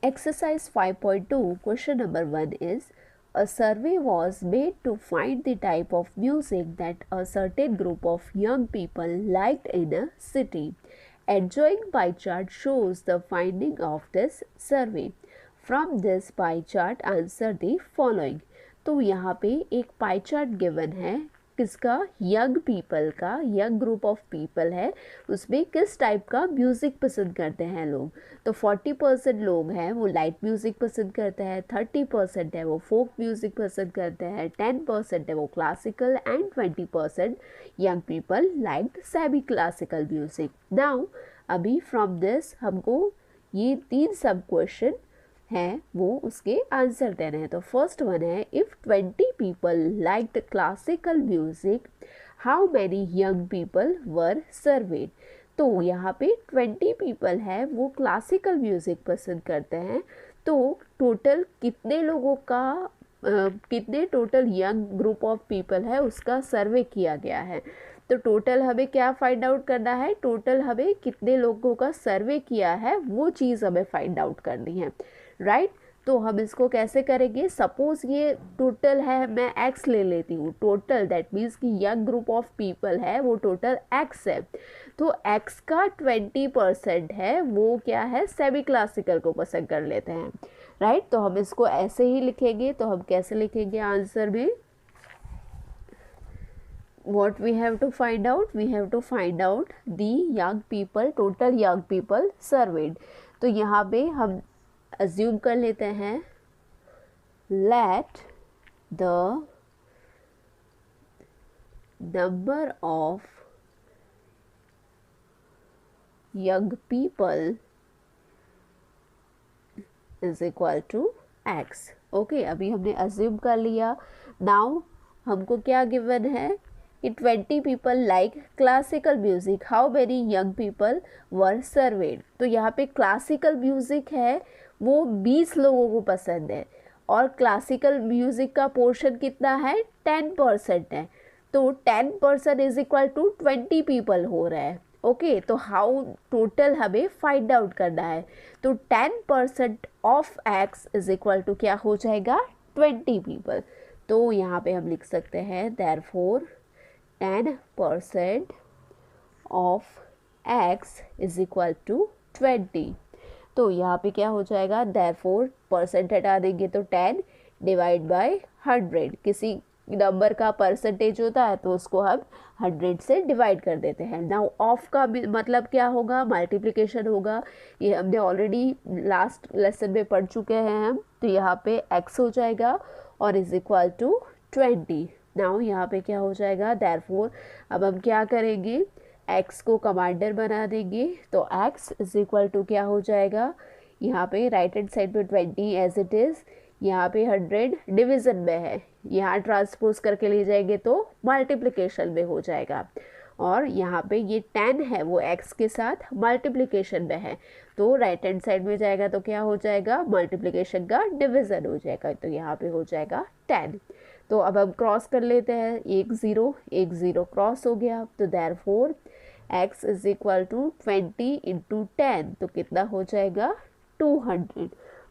Exercise 5.2, question number 1 is, a survey was made to find the type of music that a certain group of young people liked in a city. Adjoining pie chart shows the finding of this survey. From this pie chart, answer the following. तो यहाँ पे एक pie chart given है, किसका, young people का, young group of people है, उसमें किस टाइप का म्यूज़िक पसंद करते हैं लोग. तो 40% लोग हैं वो लाइट म्यूज़िक पसंद करते हैं, 30% है वो फोक म्यूज़िक पसंद करते हैं, 10% है वो classical and 20% young people like semi classical music. Now अभी फ्रॉम दिस हमको ये 3 सब क्वेश्चन है वो उसके आंसर देने हैं. तो फर्स्ट वन है, if 20 people liked classical music, how many young people were served. तो यहाँ पे 20 पीपल है वो क्लासिकल म्यूज़िक पसंद करते हैं, तो टोटल कितने लोगों का कितने total young group of people है उसका सर्वे किया गया है. तो टोटल हमें क्या फाइंड आउट करना है, टोटल हमें कितने लोगों का सर्वे किया है वो चीज़ हमें फाइंड आउट करनी है, राइट. तो हम इसको कैसे करेंगे, सपोज ये टोटल है, मैं x ले लेती हूँ, टोटल दैट मीन्स कि यंग ग्रुप ऑफ पीपल है वो टोटल x है, तो x का 20% है वो क्या है, सेमी क्लासिकल को पसंद कर लेते हैं, राइट. तो हम इसको ऐसे ही लिखेंगे. तो हम कैसे लिखेंगे आंसर में, what we have to find out, we have to find out the young people, total young people surveyed. तो यहाँ पे हम assume कर लेते हैं, let the number of young people is equal to x. Okay, अभी हमने assume कर लिया. now हमको क्या given है, कि 20 people like classical music, how many young people were served. तो यहाँ पे क्लासिकल म्यूज़िक है वो 20 लोगों को पसंद है, और क्लासिकल म्यूज़िक का पोर्शन कितना है, 10% है. तो 10% इज इक्वल टू 20 पीपल हो रहा है. ओके, तो हाउ टोटल हमें फाइंड आउट करना है. तो 10% of x is equal to क्या हो जाएगा, 20 पीपल. तो यहाँ पे हम लिख सकते हैं therefore 10% of x is equal to 20. तो यहाँ पे क्या हो जाएगा, therefore परसेंट हटा देंगे तो 10 डिवाइड बाय 100. किसी नंबर का परसेंटेज होता है तो उसको हम 100 से डिवाइड कर देते हैं. नाउ ऑफ का मतलब क्या होगा, मल्टीप्लिकेशन होगा. ये हमने ऑलरेडी लास्ट लेसन में पढ़ चुके हैं हम. तो यहाँ पे x हो जाएगा और इज इक्वल टू 20. नाउ यहाँ पे क्या हो जाएगा, देयरफॉर अब हम क्या करेंगे, x को कमांडर बना देंगे. तो x इज इक्वल टू क्या हो जाएगा, यहाँ पे राइट हैंड साइड पे 20 एज इट इज़, यहाँ पे 100 डिवीज़न में है, यहाँ ट्रांसपोज करके ले जाएंगे तो मल्टीप्लिकेशन में हो जाएगा. और यहाँ पे ये 10 है वो x के साथ मल्टीप्लिकेशन में है, तो राइट हैंड साइड में जाएगा तो क्या हो जाएगा, मल्टीप्लिकेशन का डिवीज़न हो जाएगा. तो यहाँ पे हो जाएगा 10. तो अब हम क्रॉस कर लेते हैं, एक ज़ीरो क्रॉस हो गया. तो therefore x is equal to 20 into 10, तो कितना हो जाएगा, 200.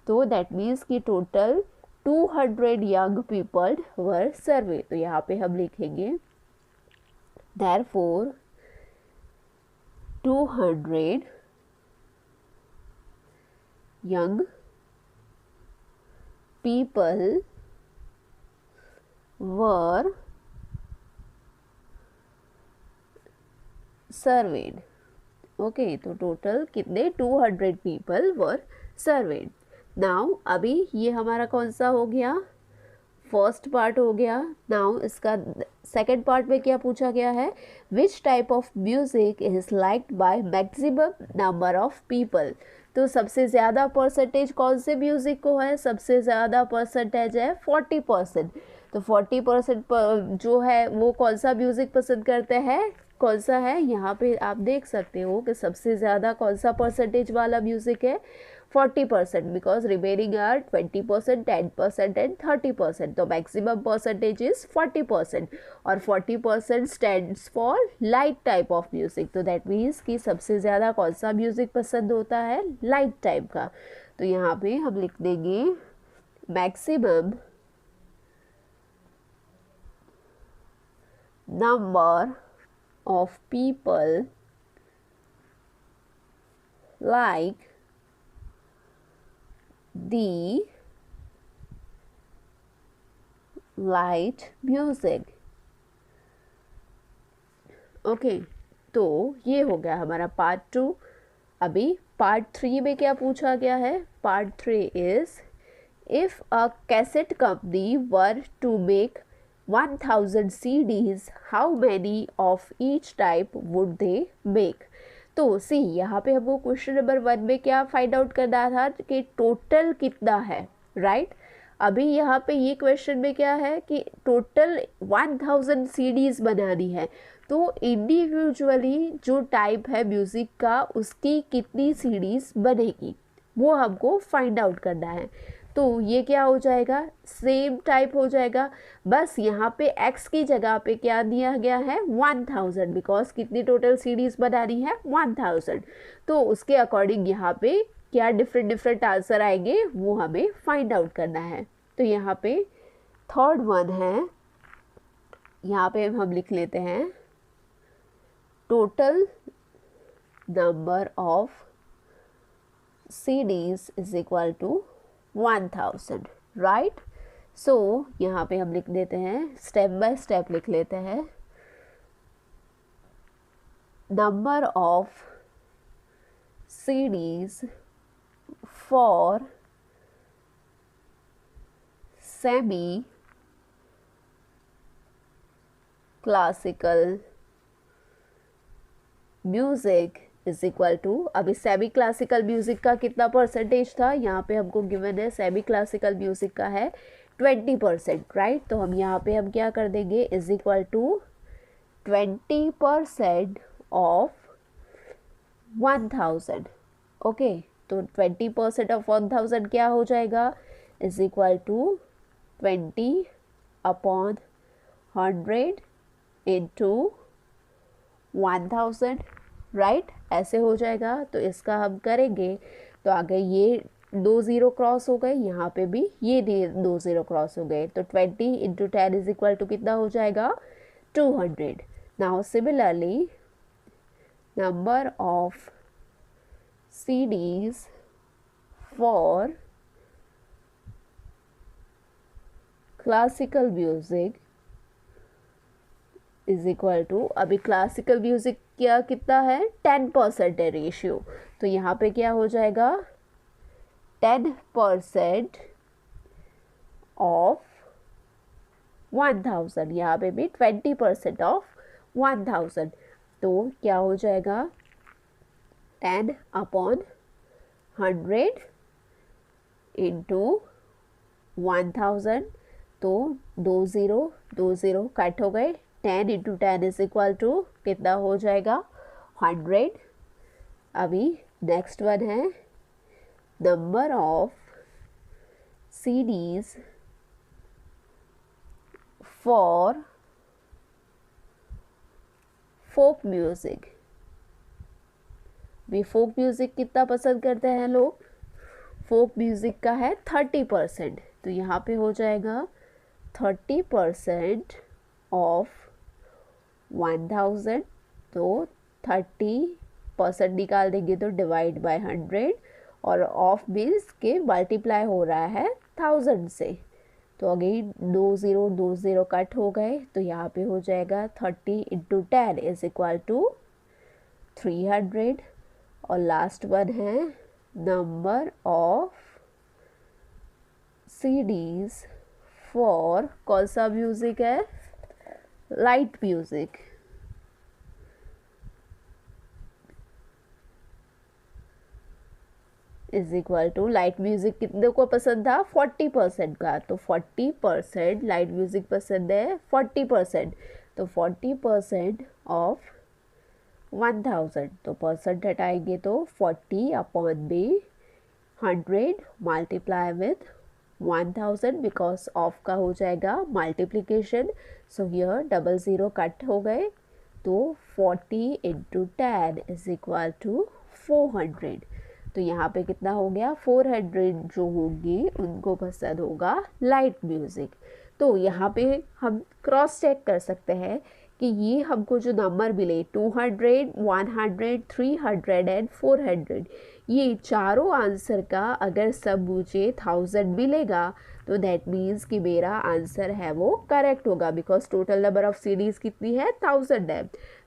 तो दैट मीन्स कि total 200 young people were survey. तो यहाँ पे हम लिखेंगे therefore 200 young people were surveyed. Okay, तो टोटल कितने, 200 पीपल वर सर्वेड. नाउ अभी ये हमारा कौन सा हो गया, फर्स्ट पार्ट हो गया. नाउ इसका सेकंड पार्ट में क्या पूछा गया है, which type of music is liked by maximum number of people. तो सबसे ज़्यादा परसेंटेज कौन से म्यूज़िक को है, सबसे ज़्यादा परसेंटेज है 40%. तो 40% जो है वो कौन सा म्यूज़िक पसंद करते हैं, कौन सा है, यहाँ पे आप देख सकते हो कि सबसे ज़्यादा कौन सा परसेंटेज वाला म्यूज़िक है, 40%, बिकॉज रिमेनिंग आर 20%, 10% एंड 30%. तो मैक्सिमम परसेंटेज इज 40%, और 40% stands for light type of music. तो दैट मीन्स कि सबसे ज़्यादा कौन सा म्यूज़िक पसंद होता है, लाइट टाइप का. तो यहाँ पे हम लिख देंगे maximum number of people like the light music. Okay, तो ये हो गया हमारा पार्ट 2। अभी पार्ट 3 में क्या पूछा गया है? Part 3 is if a cassette company were to make 1000 CDs, how many of each type would they make? तो सी, यहाँ पे हमको क्वेश्चन नंबर 1 में क्या फाइंड आउट करना था कि टोटल कितना है, राइट? अभी यहाँ पे ये क्वेश्चन में क्या है कि टोटल 1000 CDs बनानी है, तो इंडिविजुअली जो टाइप है म्यूज़िक का उसकी कितनी CDs बनेगी वो हमको फाइंड आउट करना है। तो ये क्या हो जाएगा? सेम टाइप हो जाएगा, बस यहाँ पे x की जगह पे क्या दिया गया है? 1000, बिकॉज कितनी टोटल CDs बनानी है? 1000। तो उसके अकॉर्डिंग यहाँ पे क्या डिफरेंट आंसर आएंगे वो हमें फाइंड आउट करना है। तो यहाँ पे थर्ड वन है, यहाँ पे हम लिख लेते हैं total number of CDs is equal to 1000, right? So यहाँ पे हम लिख देते हैं, स्टेप बाय स्टेप लिख लेते हैं। Number of CDs for semi classical music is equal to, अभी सेमी क्लासिकल म्यूजिक का कितना परसेंटेज था? यहाँ पे हमको गिवन है सेमी क्लासिकल म्यूजिक का है 20%, राइट? तो हम यहाँ पे हम क्या कर देंगे? Is equal to 20% of 1000। Okay, तो 20% ऑफ 1000 क्या हो जाएगा? Is equal to 20/100 into 1000, right? ऐसे हो जाएगा। तो इसका हम करेंगे तो आगे ये 2 0 क्रॉस हो गए, यहाँ पे भी ये 2 0 क्रॉस हो गए, तो 20 इंटू 10 इज इक्वल टू कितना हो जाएगा? 200। Now similarly number of CDs for classical music is equal to, अभी क्लासिकल म्यूजिक क्या कितना है? 10% है रेशियो, तो यहाँ पे क्या हो जाएगा? 10% ऑफ 1000, यहाँ पे भी 20% ऑफ 1000, तो क्या हो जाएगा? 10/100 इंटू 1000, तो 2 0 कट हो गए, 10 इंटू 10 इज इक्वल टू कितना हो जाएगा? 100। अभी नेक्स्ट वन है number of CDs for folk music. भी फोक म्यूजिक कितना पसंद करते हैं लोग? फोक म्यूजिक का है 30%, तो यहाँ पे हो जाएगा 30% ऑफ 1000, तो 30% निकाल देंगे तो डिवाइड बाय 100, और ऑफ मीन्स के मल्टीप्लाई हो रहा है 1000 से, तो अगेन 2 0 कट हो गए, तो यहाँ पे हो जाएगा 30 इंटू 10 इज इक्वल टू 300। और लास्ट वन है नंबर ऑफ CDs फॉर कौन सा म्यूजिक है? Light music. Is equal to, light music कितने को पसंद था? 40% का, तो 40% लाइट म्यूजिक पसंद है 40%, तो 40% ऑफ 1000, तो परसेंट हटाएंगे तो 40/100 मल्टीप्लाई विथ 1000, बिकॉज ऑफ का हो जाएगा मल्टीप्लीकेशन, सो हियर 00 कट हो गए, तो 40 इंटू 10 इज इक्वल टू 400। तो यहाँ पे कितना हो गया, 400 जो होंगे उनको पसंद होगा लाइट म्यूज़िक। तो यहाँ पे हम क्रॉस चेक कर सकते हैं कि ये हमको जो नंबर मिले 200, 100, 300 एंड 400, ये चारों आंसर का अगर सब मुझे 1000 मिलेगा तो दैट मीन्स कि मेरा आंसर है वो करेक्ट होगा, because total number of series कितनी है, 1000 है।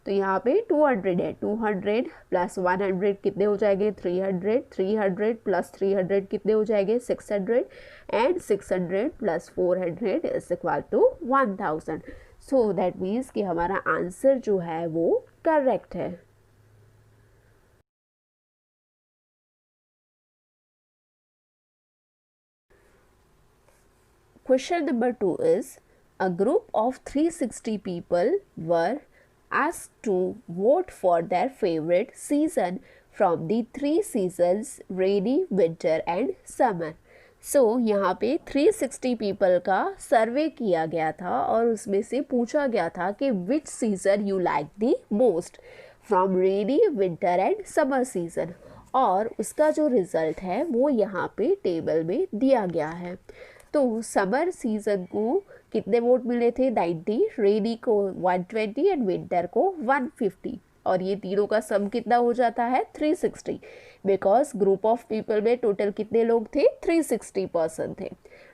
तो यहाँ पे 200 है, 200 प्लस 100 कितने हो जाएंगे, 300, 300 प्लस 300 कितने हो जाएंगे, 600 and 600 plus 400 is equal to 1000। So that means कि हमारा आंसर जो है वो करेक्ट है। Question number 2 is, a group of 360 people were asked to vote for their favorite season from the 3 seasons rainy, winter and summer. So यहाँ पे 360 people का सर्वे किया गया था और उसमें से पूछा गया था कि which season you like the most from rainy, winter and summer season, और उसका जो रिज़ल्ट है वो यहाँ पे टेबल में दिया गया है। तो समर सीज़न को कितने वोट मिले थे, 90, रेनी को 120 एंड विंटर को 150, और ये तीनों का सम कितना हो जाता है, 360, बिकॉज ग्रुप ऑफ पीपल में टोटल कितने लोग थे, 360 पर्सन थे।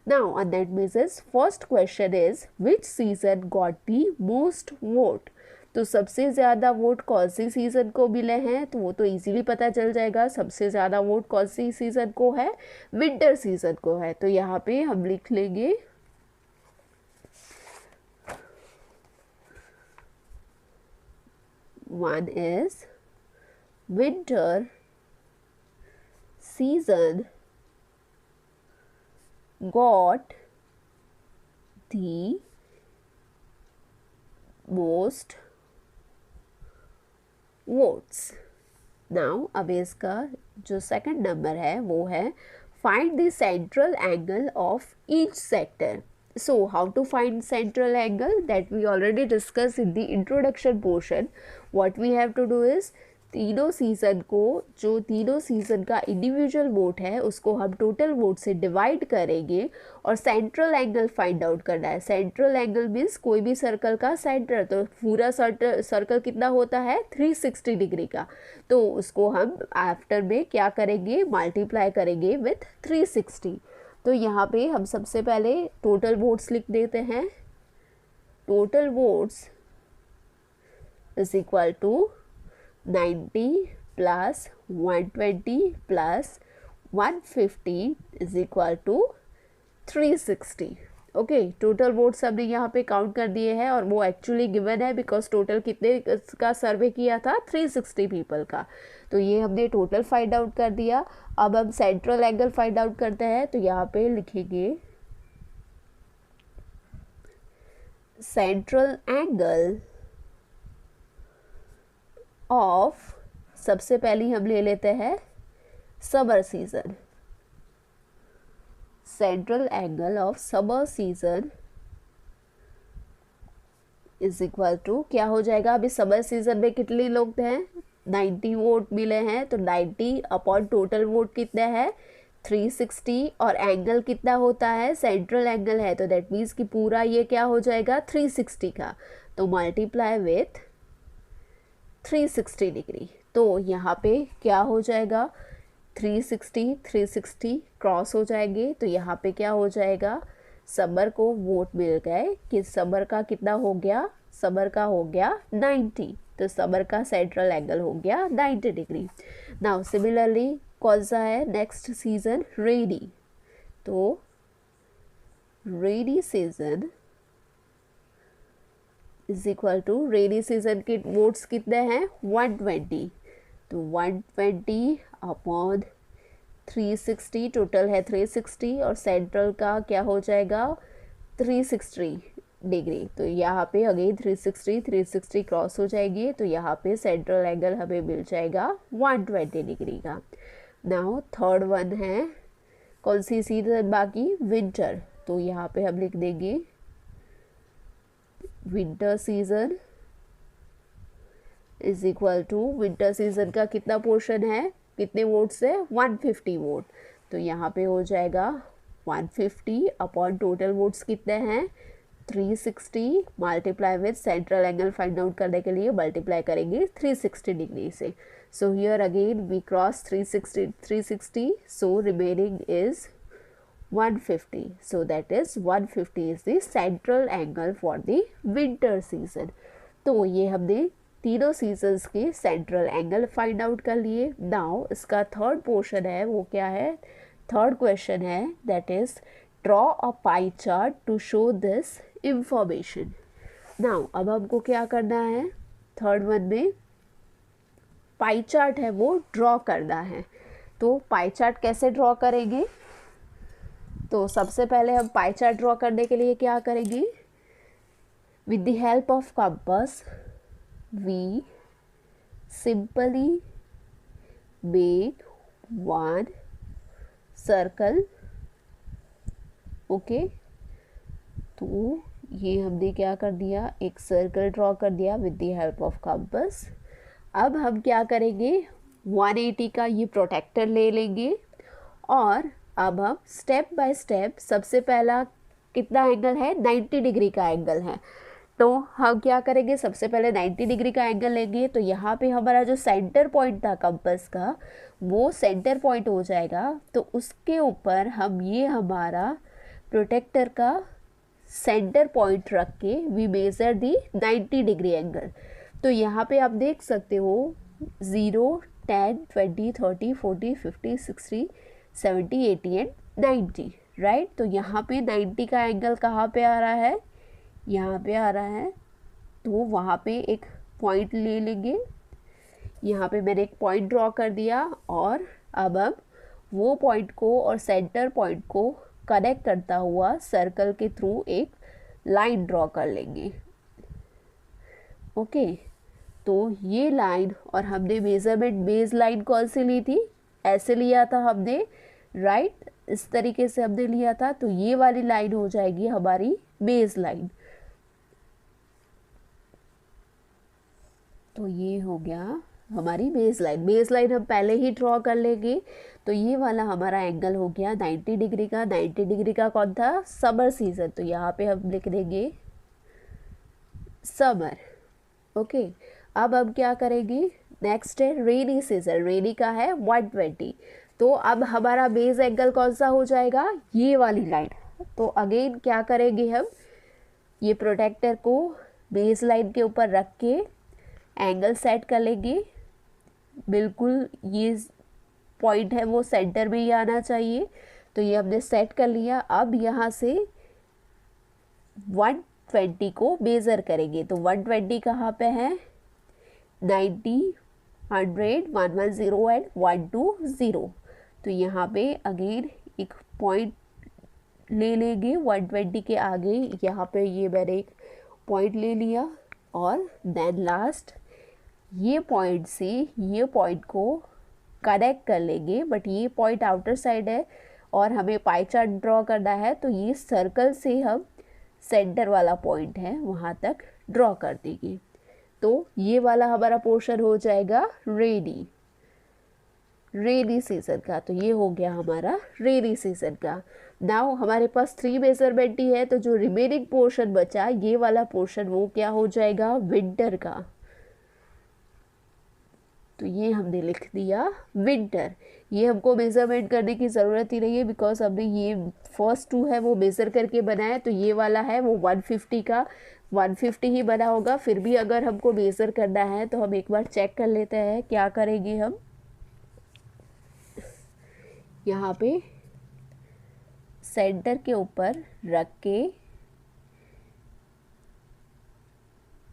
Now on that basis first question is which season got the most vote. तो सबसे ज़्यादा वोट कौन सी सीज़न को मिले हैं, तो वो तो इजीली पता चल जाएगा, सबसे ज़्यादा वोट कौन सी सीज़न को है, विंटर सीज़न को है। तो यहाँ पे हम लिख लेंगे one is winter season got the most votes. Now अब इसका जो सेकंड नंबर है वो है find the central angle of each sector. So how to find central angle, that we already discuss in the introduction portion. What we have to do is, तीनों season को, जो तीनों सीज़न का individual vote है उसको हम total vote से divide करेंगे और सेंट्रल एंगल फाइंड आउट करना है। सेंट्रल एंगल मीन्स कोई भी सर्कल का सेंटर, तो पूरा सर्कल कितना होता है, 360 डिग्री का, तो उसको हम आफ्टर में क्या करेंगे, मल्टीप्लाई करेंगे विथ 360। तो यहाँ पे हम सबसे पहले टोटल वोट्स लिख देते हैं। Total votes is equal to 90 plus 120 plus 150 is equal to 360। Okay, total votes हमने यहाँ पे काउंट कर दिए हैं और वो एक्चुअली गिवन है बिकॉज टोटल कितने का सर्वे किया था, 360 पीपल का। तो ये हमने टोटल फाइंड आउट कर दिया। अब हम सेंट्रल एंगल फाइंड आउट करते हैं, तो यहाँ पे लिखेंगे सेंट्रल एंगल ऑफ, सबसे पहले हम ले लेते हैं summer season. Central angle of summer season is equal to क्या हो जाएगा, अभी समर सीजन में कितने लोग हैं, 90 वोट मिले हैं, तो 90 अपॉन टोटल वोट कितने हैं, 360, और एंगल कितना होता है, सेंट्रल एंगल है, तो दैट मीन्स कि पूरा ये क्या हो जाएगा, 360 का, तो मल्टीप्लाई विथ 360 डिग्री। तो यहाँ पे क्या हो जाएगा, 360 360 क्रॉस हो जाएंगे, तो यहाँ पे क्या हो जाएगा, समर को वोट मिल गए कि समर का कितना हो गया, समर का हो गया 90, तो समर का सेंट्रल एंगल हो गया 90 डिग्री। नाउ सिमिलरली कौन सा है नेक्स्ट सीजन, रेनी, तो rainy season is equal to, rainy season के वोट्स कितने हैं, 120, तो 120 अपॉन 360, टोटल है 360, और सेंट्रल का क्या हो जाएगा 360 डिग्री, तो यहाँ पे अगेन 360 360 क्रॉस हो जाएगी, तो यहाँ पे सेंट्रल एंगल हमें मिल जाएगा 120 डिग्री का। नाउ थर्ड वन है कौन सी सीजन बाकी, विंटर, तो यहाँ पे हम लिख देंगे winter season is equal to, winter season का कितना पोर्शन है कितने वोट से 150 वोट, तो यहाँ पे हो जाएगा 150 अपॉन टोटल वोट्स कितने हैं 360 multiply with central angle find out करने के लिए मल्टीप्लाई करेंगे 360 डिग्री से. So here again we cross 360 so remaining is 150. So that is 150 is the central angle for the winter season. तो ये हमने तीनों सीजन्स के सेंट्रल एंगल फाइंड आउट कर लिए. नाउ इसका थर्ड पोर्शन है, वो क्या है, थर्ड क्वेश्चन है, that is draw a pie chart to show this information. Now अब हमको क्या करना है, थर्ड वन में पाई चार्ट है वो ड्रॉ करना है. तो पाई चार्ट कैसे ड्रॉ करेंगे, तो सबसे पहले हम पाई चार्ट ड्रॉ करने के लिए क्या करेंगे, with the help of compass we simply make one circle. Okay, तो ये हमने क्या कर दिया, एक सर्कल ड्रॉ कर दिया with the help of compass. अब हम क्या करेंगे, 180 का ये प्रोटेक्टर ले लेंगे और अब हम स्टेप बाय स्टेप, सबसे पहला कितना एंगल है, 90 डिग्री का एंगल है. तो हम क्या करेंगे, सबसे पहले 90 डिग्री का एंगल लेंगे. तो यहाँ पे हमारा जो सेंटर पॉइंट था कंपास का, वो सेंटर पॉइंट हो जाएगा. तो उसके ऊपर हम ये हमारा प्रोटेक्टर का सेंटर पॉइंट रख के we measure the 90 degree angle. तो यहाँ पे आप देख सकते हो 0, 10, 20, 30, 40, 50, 60, 70, 80 एंड 90, राइट. तो यहाँ पे 90 का एंगल कहाँ पे आ रहा है, यहाँ पे आ रहा है. तो वहाँ पे एक पॉइंट ले लेंगे. यहाँ पे मैंने एक पॉइंट ड्रॉ कर दिया और अब हम वो पॉइंट को और सेंटर पॉइंट को कनेक्ट करता हुआ सर्कल के थ्रू एक लाइन ड्रॉ कर लेंगे. ओके, तो ये लाइन, और हमने मेजरमेंट बेस लाइन कौन सी ली थी, ऐसे लिया था हमने, राइट, इस तरीके से हमने लिया था. तो ये वाली लाइन हो जाएगी हमारी बेस लाइन. तो ये हो गया हमारी बेस लाइन. बेस लाइन हम पहले ही ड्रॉ कर लेंगे. तो ये वाला हमारा एंगल हो गया 90 डिग्री का. 90 डिग्री का कौन था, समर सीजन. तो यहाँ पे हम लिख देंगे समर. ओके, अब हम क्या करेंगे, नेक्स्ट है रेनी सीजन. रेनी का है 120. तो अब हमारा बेस एंगल कौन सा हो जाएगा, ये वाली लाइन. तो अगेन क्या करेंगे, हम ये प्रोटेक्टर को बेस लाइन के ऊपर रख के एंगल सेट कर लेंगे. बिल्कुल ये पॉइंट है वो सेंटर में ही आना चाहिए. तो ये हमने सेट कर लिया. अब यहाँ से 120 को मेज़र करेंगे. तो 120 कहाँ पे है, 90, 100, 110 एंड 120. तो यहाँ पे अगेन एक पॉइंट ले लेंगे 120 के आगे. यहाँ पे ये मैंने एक पॉइंट ले लिया और देन लास्ट ये पॉइंट से ये पॉइंट को कनेक्ट कर लेंगे. बट ये पॉइंट आउटर साइड है और हमें पाई चार्ट ड्रॉ करना है. तो ये सर्कल से हम सेंटर वाला पॉइंट है वहाँ तक ड्रॉ कर देंगे. तो ये वाला हमारा पोर्शन हो जाएगा रेनी सीजन का. तो ये हो गया हमारा रेनी सीजन का. नाउ हमारे पास 3 मेजरमेंट ही है. तो जो रिमेनिंग पोर्शन बचा, ये वाला पोर्शन, वो क्या हो जाएगा, विंटर का. तो ये हमने लिख दिया विंटर. ये हमको मेज़रमेंट करने की ज़रूरत ही नहीं है बिकॉज हमने ये फर्स्ट 2 है वो मेज़र करके बनाया. तो ये वाला है वो 150 का 150 ही बना होगा. फिर भी अगर हमको मेज़र करना है तो हम एक बार चेक कर लेते हैं. क्या करेंगे, हम यहाँ पे सेंटर के ऊपर रख के,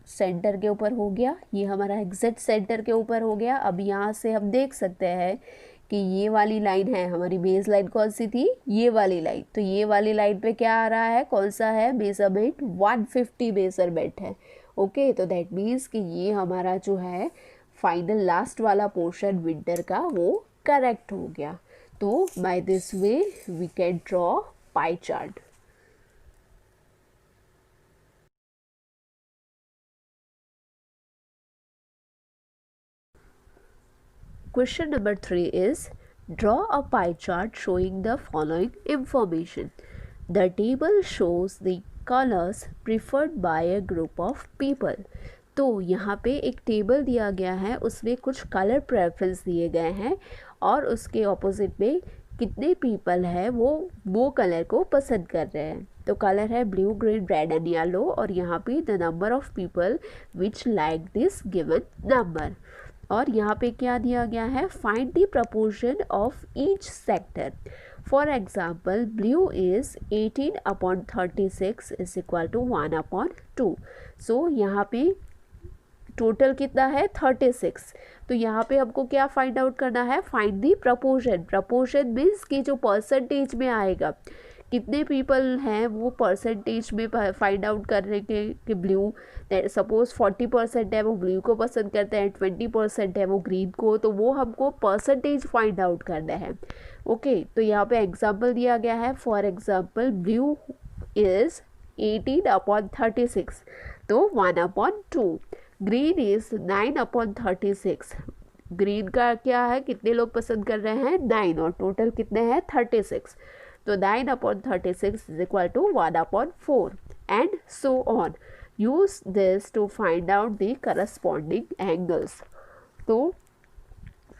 सेंटर के ऊपर हो गया, ये हमारा एग्जैक्ट सेंटर के ऊपर हो गया. अब यहाँ से हम देख सकते हैं कि ये वाली लाइन है हमारी बेस लाइन. कौन सी थी, ये वाली लाइन. तो ये वाली लाइन पे क्या आ रहा है, कौन सा है मेजरमेंट, 150 मेजरमेंट है. ओके, तो दैट मीन्स कि ये हमारा जो है फाइनल लास्ट वाला पोर्शन विंटर का वो करेक्ट हो गया. तो by this way we can draw pie chart. Question number 3 is, draw a pie chart showing the following information. The table shows the colors preferred by a group of people. तो यहाँ पे एक table दिया गया है, उसमें कुछ colour preference दिए गए हैं और उसके ऑपोजिट में कितने पीपल है वो कलर को पसंद कर रहे हैं. तो कलर है blue, green, red and yellow और यहाँ पे the number of people which like this given number. और यहाँ पे क्या दिया गया है, find the proportion of each sector. For example blue is 18/36 is equal to 1/2. So यहाँ पे टोटल कितना है 36. तो यहाँ पे हमको क्या फाइंड आउट करना है, find the proportion. Proportion means कि जो परसेंटेज में आएगा, कितने पीपल हैं वो परसेंटेज में फाइंड आउट करने के कि ब्लू सपोज 40% है वो ब्लू को पसंद करते हैं, 20% है वो ग्रीन को, तो वो हमको परसेंटेज फाइंड आउट करना है. ओके, तो यहाँ पे एग्जाम्पल दिया गया है. फॉर एग्जाम्पल ब्लू इज 18/36 तो 1/2. Green is 9/36. ग्रीन का क्या है, कितने लोग पसंद कर रहे हैं 9 और टोटल कितने हैं 36. तो 9/36 is equal to 1/4 and so on. Use this to find out the corresponding angles. तो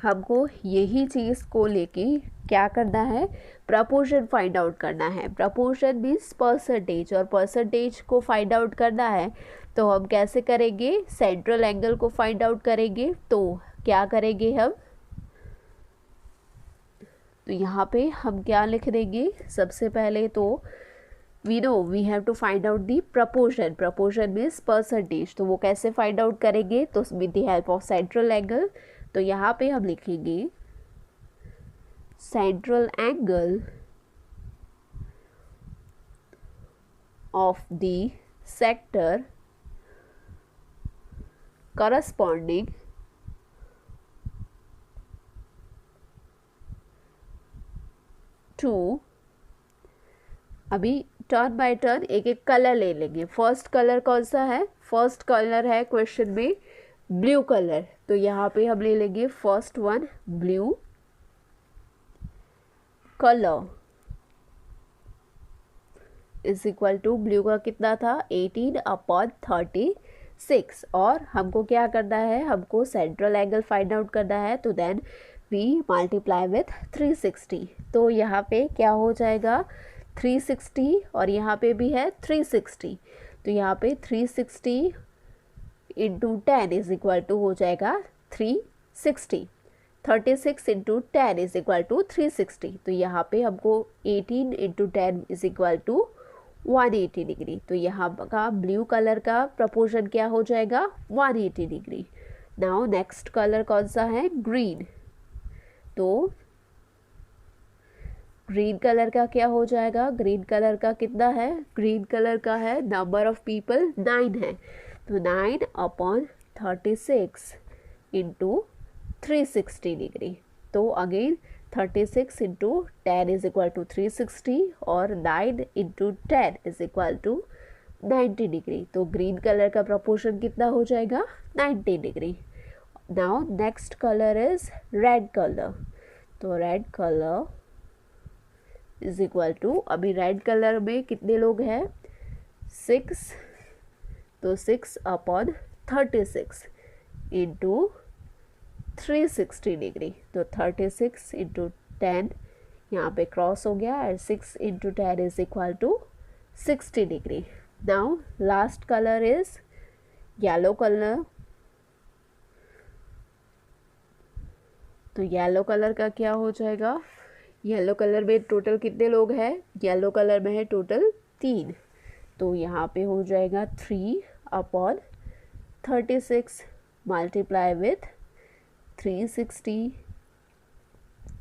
हमको यही चीज़ को लेके क्या करना है, प्रपोर्शन फाइंड आउट करना है. प्रपोर्शन मीन्स परसेंटेज और परसेंटेज को फाइंड आउट करना है तो हम कैसे करेंगे, सेंट्रल एंगल को फाइंड आउट करेंगे. तो क्या करेंगे हम, तो यहाँ पे हम क्या लिख देंगे, सबसे पहले तो we know we have to find out the proportion. Proportion means percentage. तो वो कैसे फाइंड आउट करेंगे, तो with the help of central angle. तो यहाँ पे हम लिखेंगे central angle of the sector corresponding to, अभी टर्न बाय टर्न एक एक कलर ले लेंगे. फर्स्ट कलर कौन सा है, फर्स्ट कलर है क्वेश्चन में ब्लू कलर. तो यहाँ पे हम ले लेंगे first one blue colour is equal to, blue का कितना था 18/36 और हमको क्या करना है, हमको सेंट्रल एंगल फाइंड आउट करना है. तो देन वी मल्टीप्लाई विथ 360. तो यहाँ पे क्या हो जाएगा 360 और यहाँ पे भी है 360. तो यहाँ पे 360 इंटू 10 इज इक्वल टू हो जाएगा 360. 36 इंटू 10 इज इक्वल टू 360. तो यहाँ पे हमको 18 into 10 is equal to 180 degree. तो यहाँ का ब्लू कलर का प्रपोर्शन क्या हो जाएगा 180 डिग्री. नाउ नेक्स्ट कलर कौन सा है, ग्रीन. तो ग्रीन कलर का क्या हो जाएगा, ग्रीन कलर का कितना है, ग्रीन कलर का है नंबर ऑफ पीपल 9 है. तो 9/36 इंटू 360 डिग्री. तो again 36 into 10 is equal to 360 और 9 into 10 is equal to 90 degree. तो ग्रीन कलर का प्रपोर्शन कितना हो जाएगा 90 degree. Now next colour is red colour. तो red colour is equal to, अभी रेड कलर में कितने लोग हैं 6. तो 6/36 इंटू 360 डिग्री. तो 36 इंटू 10 यहाँ पे क्रॉस हो गया और 6 into 10 is equal to 60 degree. Now last colour is yellow colour. तो येलो कलर का क्या हो जाएगा, येलो कलर में टोटल कितने लोग हैं, येलो कलर में है टोटल 3. तो यहाँ पे हो जाएगा 3/36 मल्टीप्लाई विथ 360.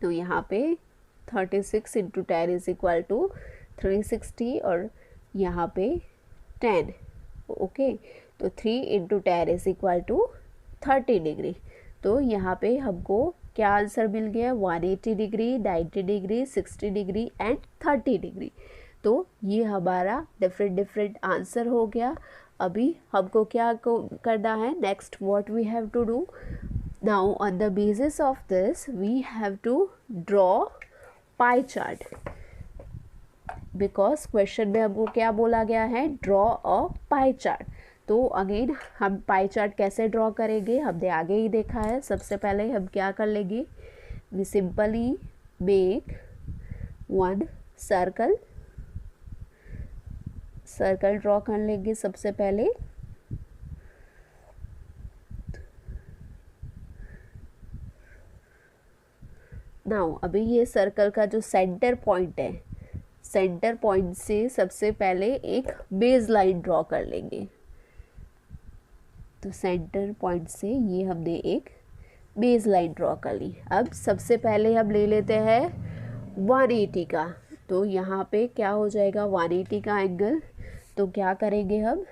तो यहाँ पे 36 इंटू 10 इज इक्वल टू 360 और यहाँ पे 10. ओके, तो 3 into 10 is equal to 30 degree. तो यहाँ पे हमको क्या आंसर मिल गया, 180 degree, 90 degree, 60 degree and 30 degree. तो ये हमारा डिफरेंट आंसर हो गया. अभी हमको क्या करना है, next what we have to do, Now on the basis of this we have to draw pie chart, because question में हमको क्या बोला गया है, ड्रॉ अ पाई चार्ट. तो अगेन हम पाई चार्ट कैसे ड्रॉ करेंगे हमने आगे ही देखा है. सबसे पहले हम क्या कर लेंगे, we simply make one circle draw कर लेंगे सबसे पहले. नाउ अभी ये सर्कल का जो सेंटर पॉइंट है, सेंटर पॉइंट से सबसे पहले एक बेस लाइन ड्रॉ कर लेंगे. तो सेंटर पॉइंट से ये हमने एक बेस लाइन ड्रॉ कर ली. अब सबसे पहले हम ले लेते हैं 180 का. तो यहाँ पे क्या हो जाएगा 180 का एंगल. तो क्या करेंगे हम,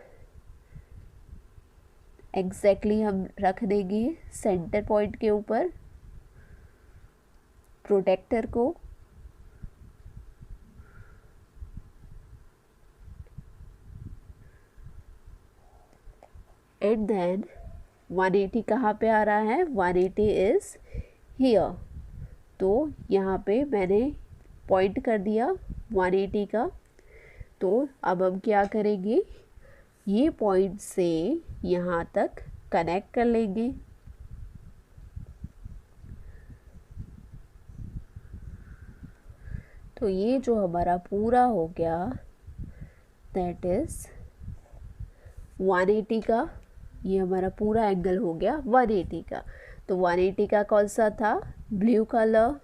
एग्जैक्टली हम रख देंगे सेंटर पॉइंट के ऊपर प्रोटेक्टर को. एंड देन 180 कहाँ पे आ रहा है, 180 इज़ हियर. तो यहाँ पे मैंने पॉइंट कर दिया 180 का. तो अब हम क्या करेंगे, ये पॉइंट से यहाँ तक कनेक्ट कर लेंगे. तो ये जो हमारा पूरा हो गया दैट इज़ 180 का, ये हमारा पूरा एंगल हो गया 180 का. तो 180 का कौन सा था, ब्लू कलर.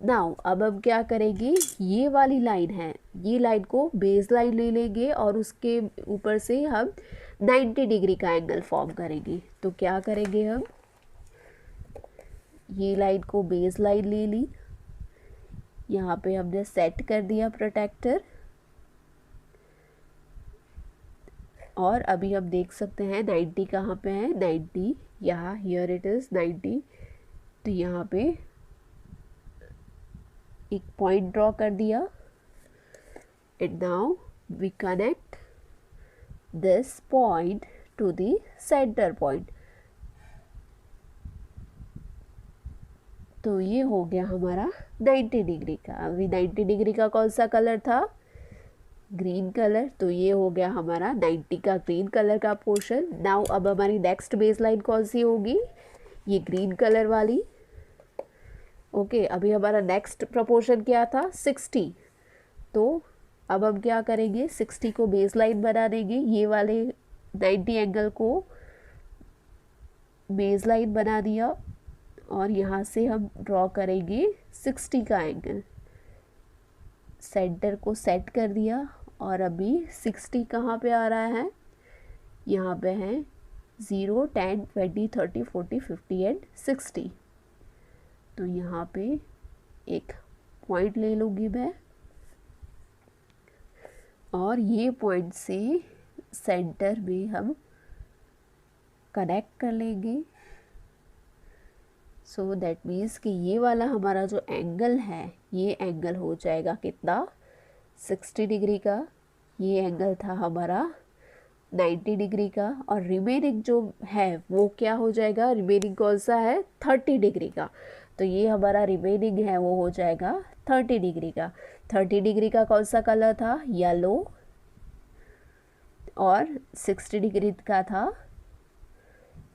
नाउ अब हम क्या करेंगे, ये वाली लाइन है, ये लाइन को बेस लाइन ले लेंगे और उसके ऊपर से हम 90 डिग्री का एंगल फॉर्म करेंगे. तो क्या करेंगे हम, ये लाइन को बेस लाइन ले ली, यहाँ पे हमने सेट कर दिया प्रोटेक्टर. और अभी हम देख सकते हैं 90 कहाँ पे है, 90 यहाँ, हियर इट इज़ 90. तो यहाँ पे एक पॉइंट ड्रॉ कर दिया. And now we connect this point to the center point. तो ये हो गया हमारा 90 डिग्री का. अभी 90 डिग्री का कौन सा कलर था, ग्रीन कलर. तो ये हो गया हमारा 90 का ग्रीन कलर का पोर्शन. नाउ अब हमारी नेक्स्ट बेस लाइन कौन सी होगी, ये ग्रीन कलर वाली. ओके अभी हमारा नेक्स्ट प्रपोर्शन क्या था, 60. तो अब हम क्या करेंगे, 60 को बेस लाइन बना देंगे, ये वाले 90 एंगल को बेस लाइन बना दिया. और यहाँ से हम ड्रॉ करेंगे 60 का एंगल. सेंटर को सेट कर दिया. और अभी 60 कहाँ पे आ रहा है, यहाँ पे है 0, 10, 20, 30, 40, 50 एंड 60. तो यहाँ पे एक पॉइंट ले लूँगी मैं और ये पॉइंट से सेंटर में हम कनेक्ट कर लेंगे. सो दैट मीन्स कि ये वाला हमारा जो एंगल है, ये एंगल हो जाएगा कितना, 60 डिग्री का. ये एंगल था हमारा 90 डिग्री का. और रिमेनिंग जो है वो क्या हो जाएगा, रिमेनिंग कौन सा है, 30 डिग्री का. तो ये हमारा रिमेनिंग है वो हो जाएगा 30 डिग्री का. 30 डिग्री का कौन सा कलर था, येलो. और 60 डिग्री का था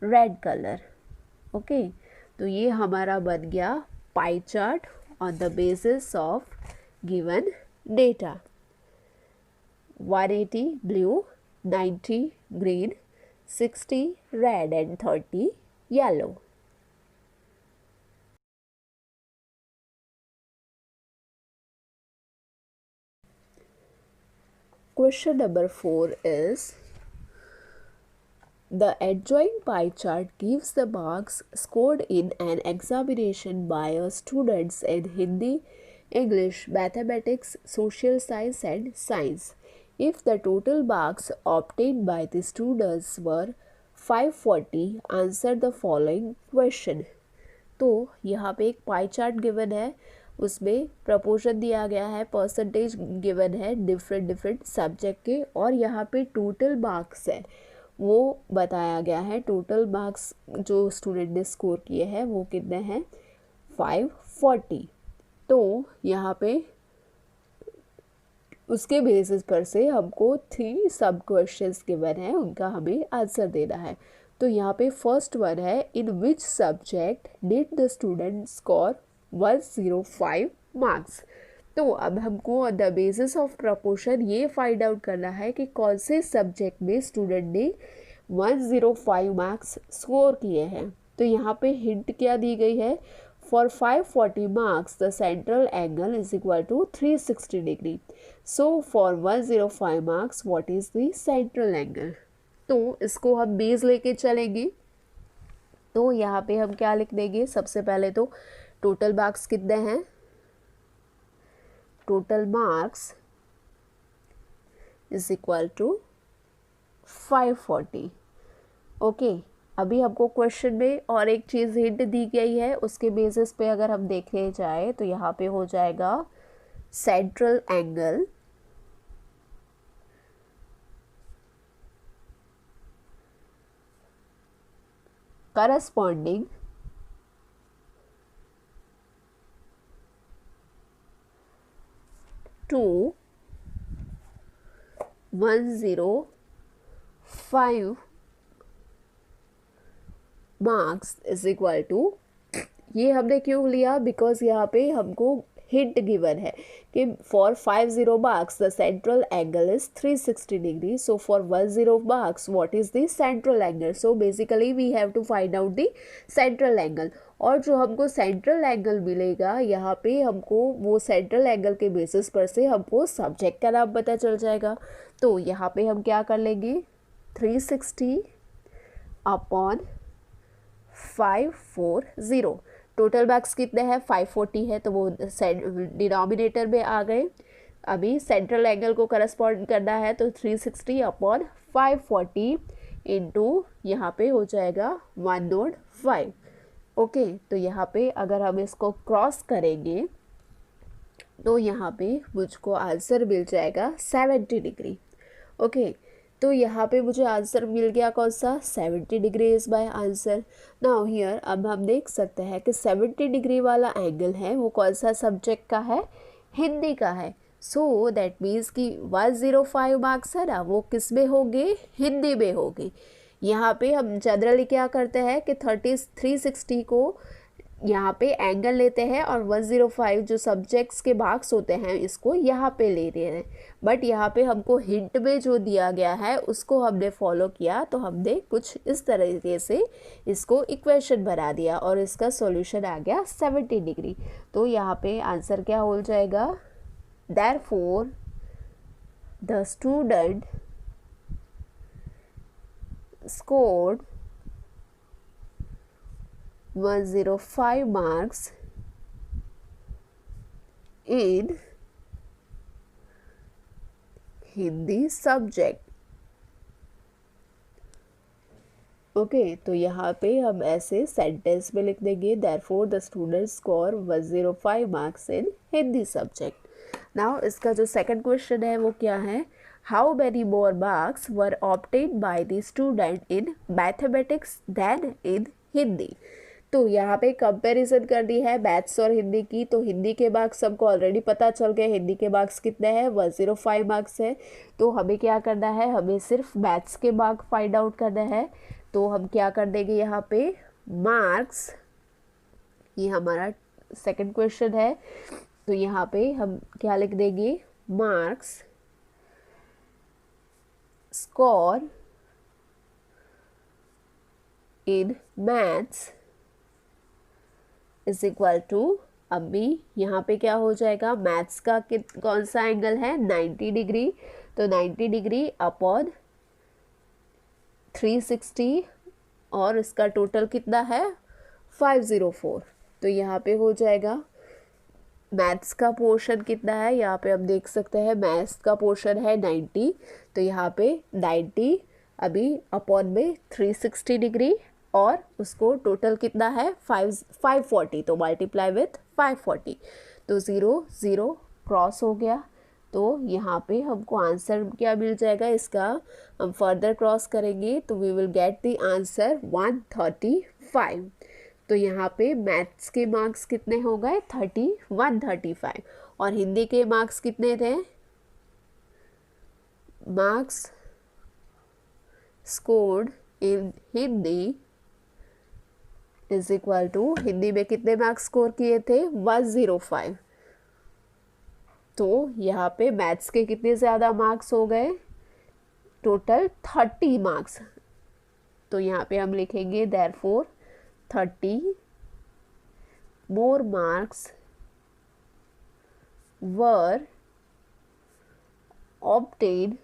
रेड कलर. ओके तो ये हमारा बन गया pie chart on the basis of given data. 180 blue, 90 green, 60 red and 30 yellow. Question number 4 is, the adjoining pie chart gives the marks scored in an examination by students in Hindi, English, Mathematics, Social Science and Science. If the total marks obtained by the students were 540, answer the following question. तो यहाँ पे एक pie chart given है, उसमें proportion दिया गया है, percentage given है डिफरेंट सब्जेक्ट के. और यहाँ पे टोटल मार्क्स है वो बताया गया है। टोटल मार्क्स जो स्टूडेंट ने स्कोर किए हैं वो कितने हैं 540। तो यहाँ पे उसके बेसिस पर से हमको 3 सब क्वेश्चंस गिवन है, उनका हमें आंसर देना है। तो यहाँ पे फर्स्ट वन है, in which subject did the student score 105 marks. तो अब हमको on the basis of proportion ये फाइंड आउट करना है कि कौन से सब्जेक्ट में स्टूडेंट ने 105 मार्क्स स्कोर किए हैं। तो यहाँ पे हिंट क्या दी गई है, for 540 marks the central angle is equal to 360 degree. So for 105 marks what is the central angle. तो इसको हम बेस लेके चलेंगे। तो यहाँ पे हम क्या लिख देंगे, सबसे पहले तो टोटल मार्क्स कितने हैं, total marks is equal to 540। Okay, अभी हमको क्वेश्चन में और एक चीज़ हिंट दी गई है, उसके बेसिस पे अगर हम देखने जाए तो यहाँ पे हो जाएगा central angle corresponding to 105 marks is equal to, ये हमने क्यों लिया, बिकॉज यहाँ पे हमको हिंट गिवन है कि for 50 marks the central angle is 360 degree. So for 10 marks what is the central angle. So basically we have to find out the central angle. और जो हमको सेंट्रल एंगल मिलेगा यहाँ पे हमको वो सेंट्रल एंगल के बेसिस पर से हमको सब्जेक्ट का नाम पता चल जाएगा। तो यहाँ पे हम क्या कर लेंगे, 360 अपॉन 540। टोटल मार्क्स कितने हैं 540 है, तो वो डिनोमिनेटर में आ गए। अभी सेंट्रल एंगल को करस्पॉन्ड करना है तो 360 अपॉन 540 इंटू यहाँ पे हो जाएगा 105। ओके, तो यहाँ पे अगर हम इसको क्रॉस करेंगे तो यहाँ पे मुझको आंसर मिल जाएगा 70 डिग्री। ओके, तो यहाँ पे मुझे आंसर मिल गया कौन सा, 70 degree is my answer. Now here अब हम देख सकते हैं कि 70 डिग्री वाला एंगल है वो कौन सा सब्जेक्ट का है, हिंदी का है। सो दैट मीन्स कि 105 मार्क्स है ना वो किस में होंगे, हिंदी में होंगे। यहाँ पे हम जनरली क्या करते हैं कि 360 को यहाँ पे एंगल लेते हैं और 105 जो सब्जेक्ट्स के मार्क्स होते हैं इसको यहाँ पे ले रहे हैं। बट यहाँ पे हमको हिंट में जो दिया गया है उसको हमने फॉलो किया, तो हमने कुछ इस तरीके से इसको इक्वेशन बना दिया और इसका सॉल्यूशन आ गया 70 डिग्री। तो यहाँ पे आंसर क्या हो जाएगा, therefore the student scored 105 marks in Hindi subject. Okay, तो यहाँ पे हम ऐसे सेंटेंस में लिख देंगे, therefore the student score 105 marks in Hindi subject. Now इसका जो सेकंड क्वेश्चन है वो क्या है, how many more marks were obtained by the student in mathematics than in Hindi. तो यहाँ पे कंपैरिजन कर दी है मैथ्स और हिंदी की। तो हिंदी के मार्क्स हमको ऑलरेडी पता चल गए, हिंदी के मार्क्स कितने हैं 105 मार्क्स है। तो हमें क्या करना है, हमें सिर्फ मैथ्स के मार्क फाइंड आउट करना है। तो हम क्या कर देंगे, यहाँ पे मार्क्स, ये हमारा सेकंड क्वेश्चन है, तो यहाँ पे हम क्या लिख देंगे, marks score in maths is equal to, अभी यहाँ पे क्या हो जाएगा, मैथ्स का कौन सा एंगल है 90 डिग्री, तो 90 डिग्री अपॉन 360 और इसका टोटल कितना है 504। तो यहाँ पे हो जाएगा मैथ्स का पोर्शन कितना है, यहाँ पे हम देख सकते हैं मैथ्स का पोर्शन है 90, तो यहाँ पे 90 अभी अपॉन में 360 डिग्री और उसको टोटल कितना है 540, तो मल्टीप्लाई विथ 540। तो 0 0 क्रॉस हो गया, तो यहाँ पे हमको आंसर क्या मिल जाएगा इसका, हम फर्दर क्रॉस करेंगे तो we will get the answer 135। तो यहाँ पे मैथ्स के मार्क्स कितने हो गए 135, और हिंदी के मार्क्स कितने थे, marks scored in Hindi is equal to, Hindi में कितने मार्क्स स्कोर किए थे 105। तो यहाँ पे मैथ्स के कितने ज़्यादा मार्क्स हो गए, टोटल 30 मार्क्स। तो यहाँ पे हम लिखेंगे therefore 30 more marks were obtained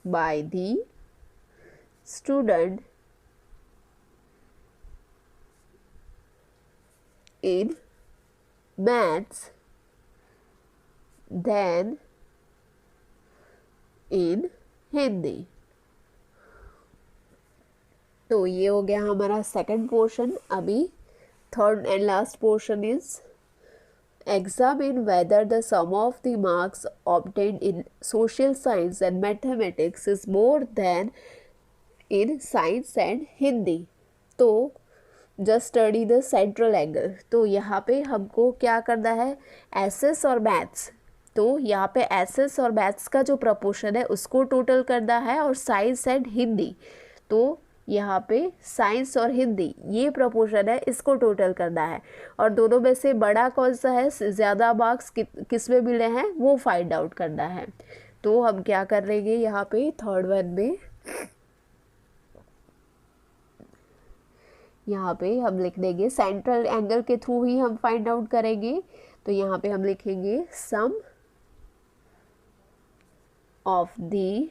by the student in maths than in Hindi. तो ये हो गया हमारा सेकंड पोर्शन। अभी third and last portion is examine whether the sum of the marks obtained in social science and mathematics is more than in science and Hindi। तो just study the central angle। तो यहाँ पे हमको क्या करना है, SS और maths, तो यहाँ पे एसएस और मैथ्स का जो प्रपोर्शन है उसको टोटल करना है, और साइंस एंड हिंदी, तो यहाँ पे साइंस और हिंदी ये प्रपोर्शन है, इसको टोटल करना है, और दोनों में से बड़ा कौन सा है, ज़्यादा मार्क्स किस में मिले हैं वो फाइंड आउट करना है। तो हम क्या कर लेंगे यहाँ पे थर्ड वन में, यहाँ पे हम लिख देंगे सेंट्रल एंगल के थ्रू ही हम फाइंड आउट करेंगे। तो यहाँ पे हम लिखेंगे sum of the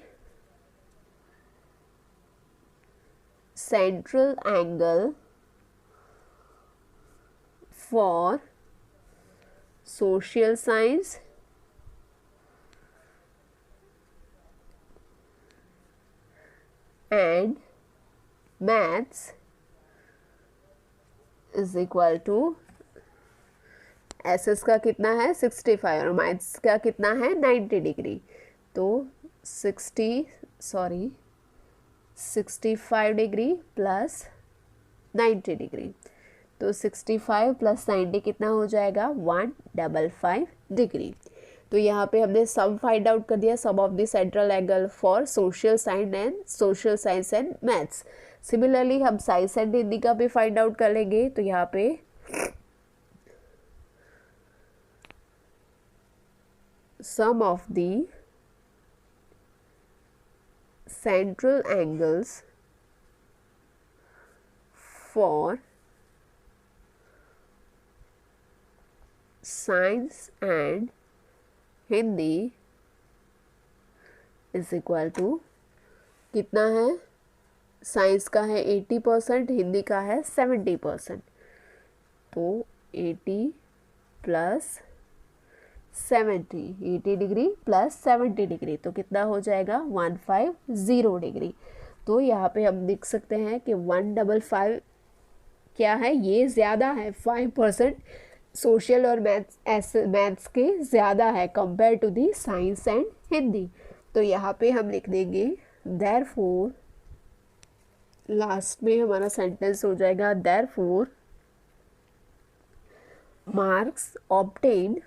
central angle for social science and maths is equal to, S S का कितना है 65 और मैथ्स का कितना है 90 डिग्री। तो 65 डिग्री प्लस 90 डिग्री, तो 65 प्लस 90 कितना हो जाएगा 155 डिग्री। तो यहाँ पे हमने सम फाइंड आउट कर दिया, sum of the central angle for social science and maths. Similarly हम साइंस एंड हिंदी का भी फाइंड आउट कर लेंगे। तो यहाँ पे sum of the central angles for science and Hindi is equal to, कितना है, साइंस का है 80%, हिंदी का है 70%, तो 80 प्लस 70, 80 डिग्री प्लस 70 डिग्री, तो कितना हो जाएगा 150 डिग्री। तो यहाँ पे हम लिख सकते हैं कि 155 क्या है, ये ज़्यादा है 5% सोशल और मैथ्स के ज़्यादा है compare to the science and Hindi. तो यहाँ पे हम लिख देंगे देयरफॉर, लास्ट में हमारा सेंटेंस हो जाएगा therefore marks obtained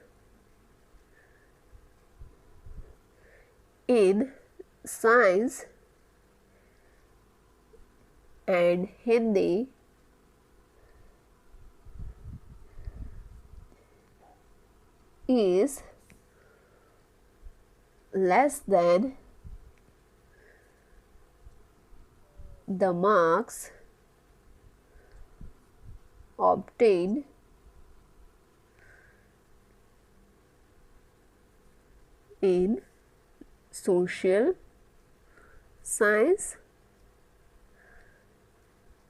in science and Hindi is less than the marks obtained in social science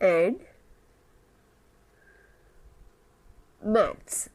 and maths।